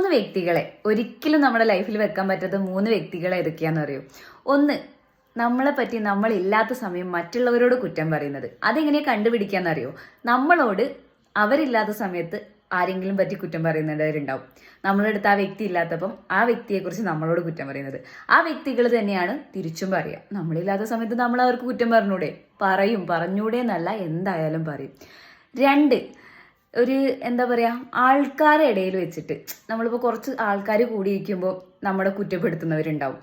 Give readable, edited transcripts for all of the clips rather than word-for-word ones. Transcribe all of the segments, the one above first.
മൂന്ന് വ്യക്തികളെ ഒരിക്കലും നമ്മുടെ ലൈഫിൽ വെക്കാൻ പറ്റാത്ത മൂന്ന് വ്യക്തികളെ ഏതൊക്കെയാണെന്ന് അറിയോ? ഒന്ന്, നമ്മളെ പറ്റി നമ്മളില്ലാത്ത സമയം മറ്റുള്ളവരോട് കുറ്റം പറയുന്നത്. അതെങ്ങനെയാ കണ്ടുപിടിക്കാന്നറിയോ? നമ്മളോട് അവരില്ലാത്ത സമയത്ത് ആരെങ്കിലും പറ്റി കുറ്റം പറയുന്നവരുണ്ടാവും. നമ്മളെടുത്ത് ആ വ്യക്തി ഇല്ലാത്തപ്പം ആ വ്യക്തിയെക്കുറിച്ച് നമ്മളോട് കുറ്റം പറയുന്നത്. ആ വ്യക്തികൾ തന്നെയാണ് തിരിച്ചും പറയുക. നമ്മളില്ലാത്ത സമയത്ത് നമ്മൾ അവർക്ക് കുറ്റം പറഞ്ഞൂടെ? പറഞ്ഞൂടെ എന്നല്ല, എന്തായാലും പറയും. രണ്ട്, ഒരു എന്താ പറയുക, ആൾക്കാരുടെ ഇടയിൽ വെച്ചിട്ട് നമ്മളിപ്പോൾ കുറച്ച് ആൾക്കാർ കൂടിയിരിക്കുമ്പോൾ നമ്മളെ കുറ്റപ്പെടുത്തുന്നവരുണ്ടാവും.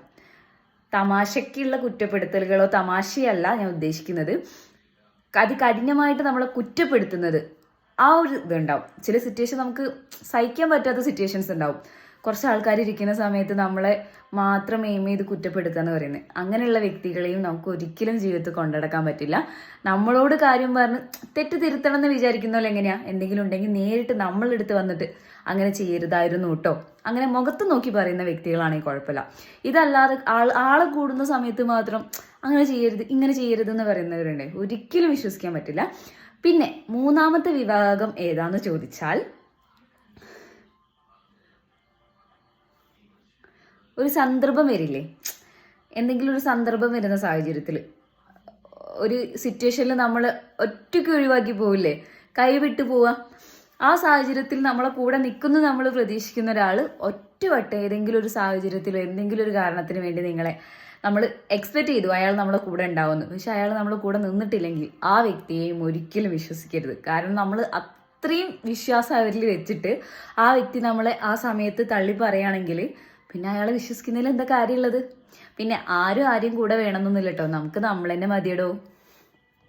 തമാശയ്ക്കുള്ള കുറ്റപ്പെടുത്തലുകളോ, തമാശയല്ല ഞാൻ ഉദ്ദേശിക്കുന്നത്, കഠിനമായിട്ട് നമ്മളെ കുറ്റപ്പെടുത്തുന്നത്, ആ ഒരു ഇതുണ്ടാവും. ചില സിറ്റുവേഷൻ നമുക്ക് സഹിക്കാൻ പറ്റാത്ത സിറ്റുവേഷൻസ് ഉണ്ടാവും. കുറച്ച് ആൾക്കാർ ഇരിക്കുന്ന സമയത്ത് നമ്മളെ മാത്രം എയിം ചെയ്ത് കുറ്റപ്പെടുത്തുക എന്ന് പറയുന്നത്. അങ്ങനെയുള്ള വ്യക്തികളെയും നമുക്ക് ഒരിക്കലും ജീവിതത്തിൽ കൊണ്ടുനടക്കാൻ പറ്റില്ല. നമ്മളോട് കാര്യം പറഞ്ഞ് തെറ്റ് തിരുത്തണം എന്ന് വിചാരിക്കുന്ന എങ്ങനെയാ, എന്തെങ്കിലും ഉണ്ടെങ്കിൽ നേരിട്ട് നമ്മളെടുത്ത് വന്നിട്ട് അങ്ങനെ ചെയ്യരുതായിരുന്നു കേട്ടോ, അങ്ങനെ മുഖത്ത് നോക്കി പറയുന്ന വ്യക്തികളാണെങ്കിൽ കുഴപ്പമില്ല. ഇതല്ലാതെ ആളെ കൂടുന്ന സമയത്ത് മാത്രം അങ്ങനെ ചെയ്യരുത്, ഇങ്ങനെ ചെയ്യരുത് എന്ന് പറയുന്നവരുണ്ട്, ഒരിക്കലും വിശ്വസിക്കാൻ പറ്റില്ല. പിന്നെ മൂന്നാമത്തെ വിഭാഗം ഏതാന്ന് ചോദിച്ചാൽ, ഒരു സന്ദർഭം വരില്ലേ, എന്തെങ്കിലും ഒരു സന്ദർഭം വരുന്ന സാഹചര്യത്തിൽ, ഒരു സിറ്റുവേഷനിൽ നമ്മൾ ഒറ്റയ്ക്ക് ഒഴിവാക്കി പോവില്ലേ, കൈവിട്ട് പോവുക. ആ സാഹചര്യത്തിൽ നമ്മളെ കൂടെ നിൽക്കുന്നു നമ്മൾ പ്രതീക്ഷിക്കുന്ന ഒരാൾ ഒറ്റവട്ടം ഏതെങ്കിലും ഒരു സാഹചര്യത്തിൽ എന്തെങ്കിലും ഒരു കാരണത്തിന് വേണ്ടി നമ്മൾ എക്സ്പെക്ട് ചെയ്തു അയാൾ നമ്മളെ കൂടെ ഉണ്ടാവുമെന്ന്. പക്ഷെ അയാൾ നമ്മളെ കൂടെ നിന്നിട്ടില്ലെങ്കിൽ ആ വ്യക്തിയെയും ഒരിക്കലും വിശ്വസിക്കരുത്. കാരണം നമ്മൾ അത്രയും വിശ്വാസം അവരിൽ വെച്ചിട്ട് ആ വ്യക്തി നമ്മളെ ആ സമയത്ത് തള്ളി പറയുകയാണെങ്കിൽ പിന്നെ അയാളെ വിശ്വസിക്കുന്നതിൽ എന്താ കാര്യമുള്ളത്? പിന്നെ ആരും കൂടെ വേണമെന്നൊന്നുമില്ല കേട്ടോ, നമുക്ക് നമ്മൾ തന്നെ മതിയടോ.